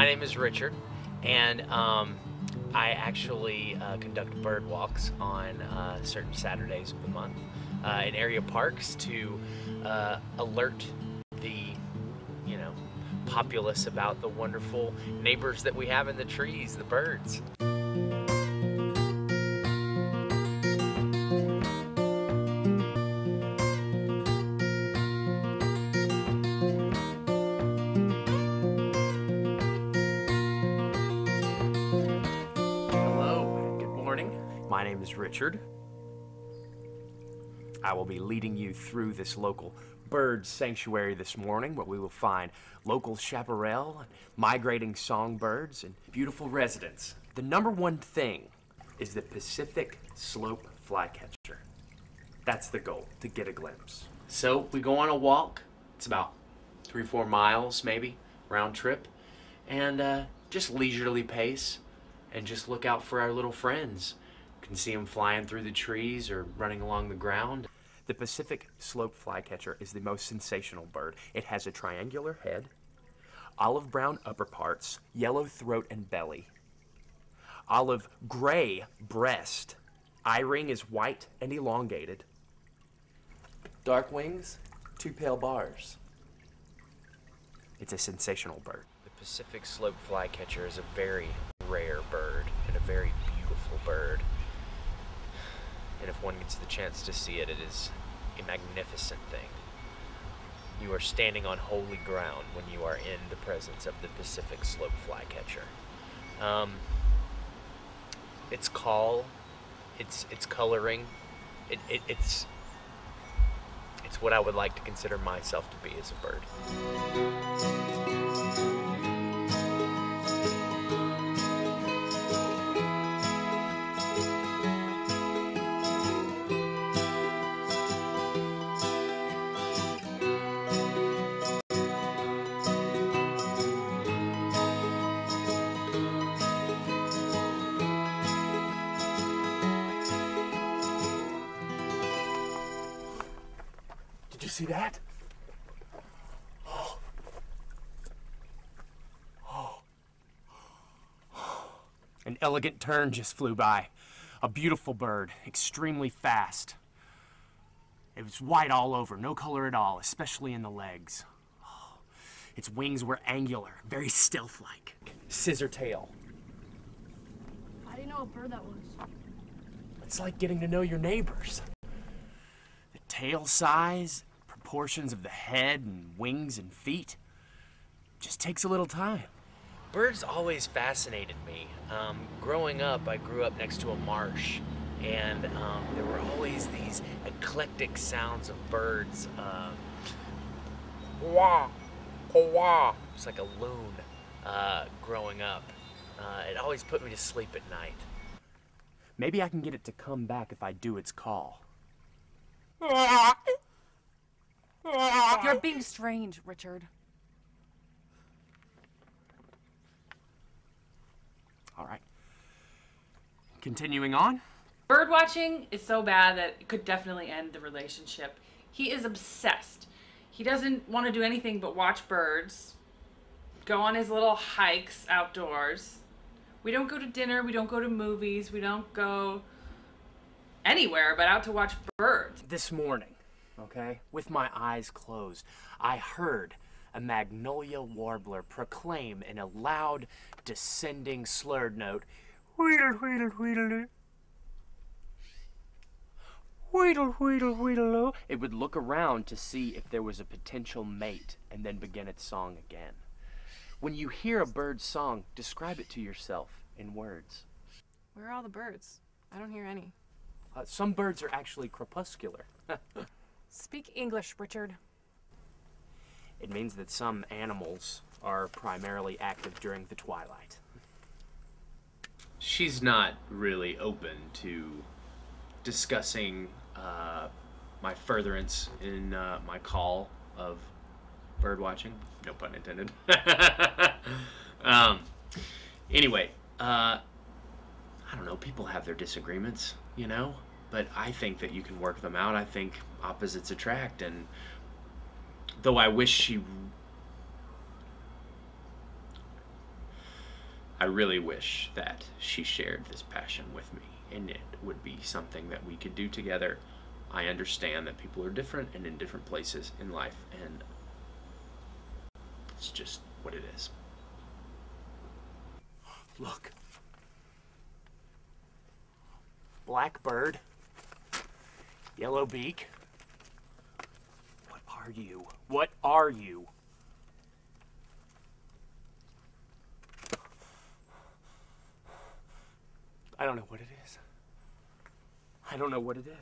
My name is Richard, and I actually conduct bird walks on certain Saturdays of the month in area parks to alert the, populace about the wonderful neighbors that we have in the trees, the birds. My name is Richard. I will be leading you through this local bird sanctuary this morning, where we will find local chaparral, migrating songbirds, and beautiful residents. The number one thing is the Pacific slope flycatcher. That's the goal, to get a glimpse. So we go on a walk. It's about 3-4 miles maybe, round trip, and just leisurely pace, and just look out for our little friends. You can see them flying through the trees or running along the ground. The Pacific slope flycatcher is the most sensational bird. It has a triangular head, olive brown upper parts, yellow throat and belly, olive gray breast, eye ring is white and elongated, dark wings, 2 pale bars. It's a sensational bird. The Pacific slope flycatcher is a very rare bird and a very beautiful bird. And if one gets the chance to see it, it is a magnificent thing. You are standing on holy ground when you are in the presence of the Pacific slope flycatcher. Its call, its coloring, it's what I would like to consider myself to be as a bird. Did you see that? An elegant tern just flew by. A beautiful bird, extremely fast. It was white all over, no color at all, especially in the legs. Its wings were angular, very stealth-like. Scissor tail. I didn't know what bird that was. It's like getting to know your neighbors. The tail size, proportions of the head and wings and feet, just takes a little time. Birds always fascinated me. Growing up, I grew up next to a marsh, and there were always these eclectic sounds of birds. Wah, wah. It's like a loon growing up. It always put me to sleep at night. Maybe I can get it to come back if I do its call. You're being strange, Richard. All right. Continuing on. Bird watching is so bad that it could definitely end the relationship. He is obsessed. He doesn't want to do anything but watch birds, go on his little hikes outdoors. We don't go to dinner, we don't go to movies, we don't go anywhere but out to watch birds. This morning, okay, with my eyes closed, I heard a magnolia warbler proclaim in a loud, descending, slurred note, "Wheedle, wheedle, wheedle. Wheedle, wheedle, wheedle." It would look around to see if there was a potential mate and then begin its song again. When you hear a bird's song, describe it to yourself in words. Where are all the birds? I don't hear any. Some birds are actually crepuscular. Speak English, Richard. It means that some animals are primarily active during the twilight. She's not really open to discussing my furtherance in my call of bird watching. No pun intended. Anyway, I don't know, people have their disagreements, but I think that you can work them out. I think opposites attract, and though I wish she I really wish that she shared this passion with me, and it would be something that we could do together. I understand that people are different and in different places in life, and it's just what it is. Look. Black bird. Yellow beak. What are you? What are you? I don't know what it is. I don't know what it is.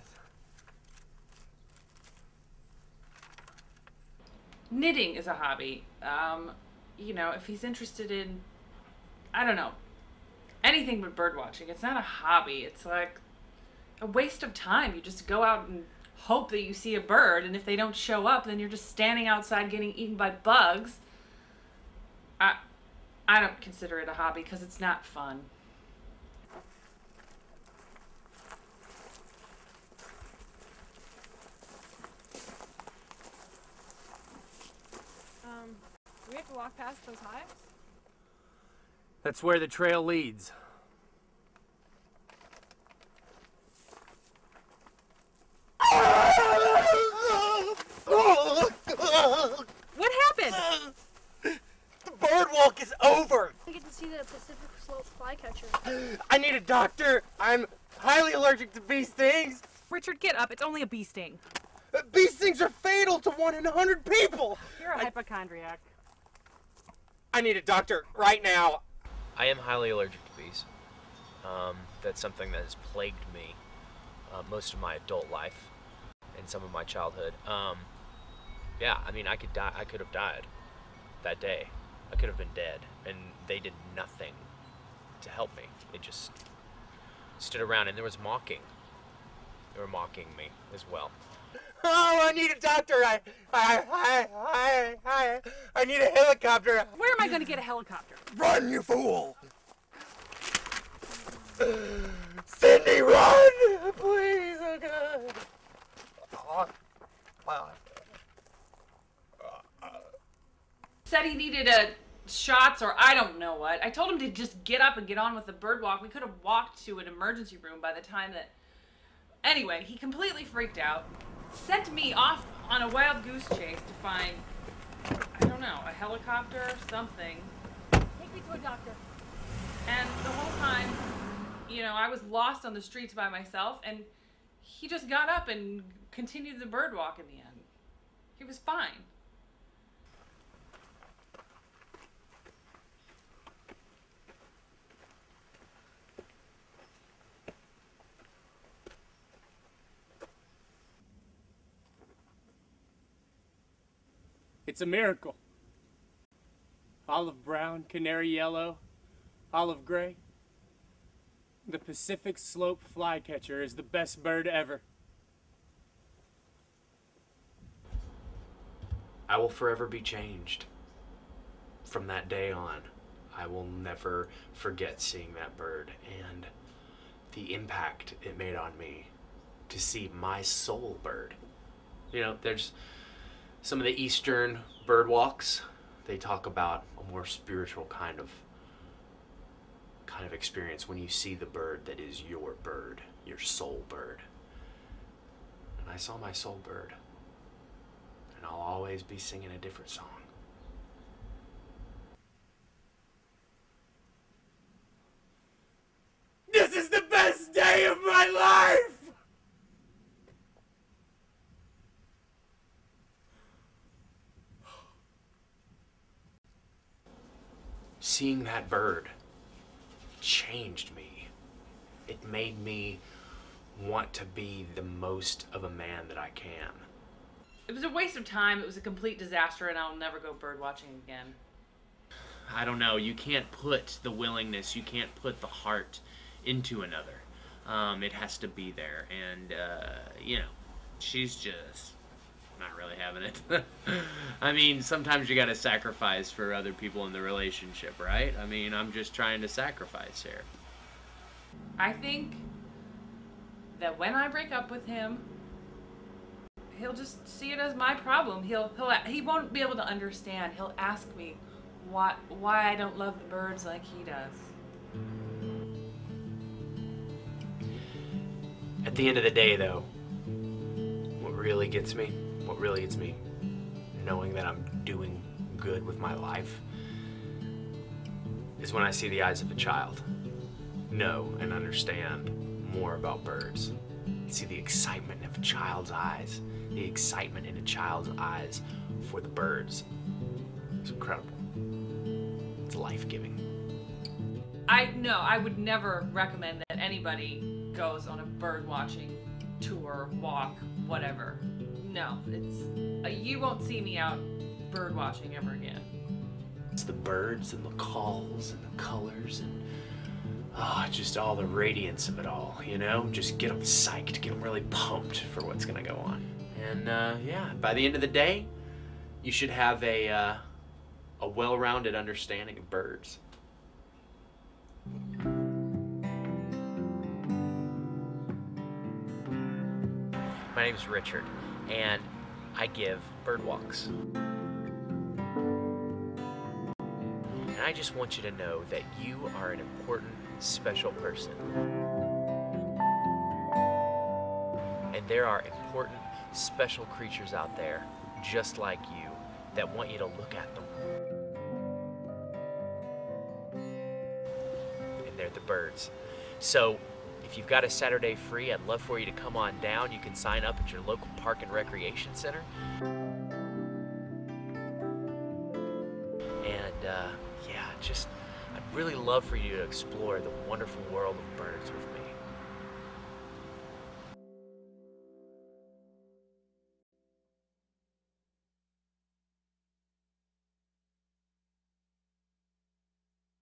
Knitting is a hobby. You know, if he's interested in, I don't know, anything but bird watching, it's not a hobby. It's like a waste of time. You just go out and hope that you see a bird, and if they don't show up, then you're just standing outside getting eaten by bugs. I don't consider it a hobby because it's not fun. Do we have to walk past those hives? That's where the trail leads. What happened? The Birdwalk is over. I get to see the Pacific Slope flycatcher. I need a doctor. I'm highly allergic to bee stings. Richard, get up. It's only a bee sting. Bee stings are fatal to 1 in 100 people. You're a hypochondriac. I need a doctor right now. I am highly allergic to bees. That's something that has plagued me most of my adult life and some of my childhood. Yeah, I mean, I could die. I could have died that day. I could have been dead, and they did nothing to help me. They just stood around, and there was mocking. They were mocking me as well. Oh, I need a doctor. I need a helicopter. Where am I going to get a helicopter? Run, you fool! Cindy, run! Please, oh God. Said he needed shots or I don't know what. I told him to just get up and get on with the bird walk. We could have walked to an emergency room by the time that... Anyway, he completely freaked out. Sent me off on a wild goose chase to find, I don't know, a helicopter, something. Take me to a doctor. And the whole time, you know, I was lost on the streets by myself, and he just got up and continued the bird walk in the end. He was fine. It's a miracle. Olive brown, canary yellow, olive gray. The Pacific Slope flycatcher is the best bird ever. I will forever be changed. From that day on, I will never forget seeing that bird and the impact it made on me to see my soul bird. You know, there's some of the Eastern bird walks, they talk about a more spiritual kind of experience when you see the bird that is your bird, your soul bird. And I saw my soul bird, and I'll always be singing a different song. This is the best day of my life! Seeing that bird changed me. It made me want to be the most of a man that I can. It was a waste of time. It was a complete disaster, and I'll never go bird watching again. I don't know. You can't put the willingness, you can't put the heart into another. It has to be there. And, you know, she's just not really having it. I mean, sometimes you gotta sacrifice for other people in the relationship, right? I mean, I'm just trying to sacrifice here. I think that when I break up with him, he'll just see it as my problem. He won't be able to understand. He'll ask me why I don't love the birds like he does. At the end of the day, though, what really gets me knowing that I'm doing good with my life, is when I see the eyes of a child know and understand more about birds. See the excitement of a child's eyes, the excitement in a child's eyes for the birds. It's incredible. It's life-giving. I would never recommend that anybody goes on a bird watching tour, walk, whatever. No, you won't see me out bird watching ever again. It's the birds and the calls and the colors and just all the radiance of it all, you know? Just get them psyched, get them really pumped for what's gonna go on. And yeah, by the end of the day, you should have a well-rounded understanding of birds. My name's Richard, and I give bird walks. And I just want you to know that you are an important, special person. And there are important, special creatures out there, just like you, that want you to look at them. And they're the birds. So, if you've got a Saturday free, I'd love for you to come on down. You can sign up at your local park and recreation center. And yeah, I'd really love for you to explore the wonderful world of birds with me.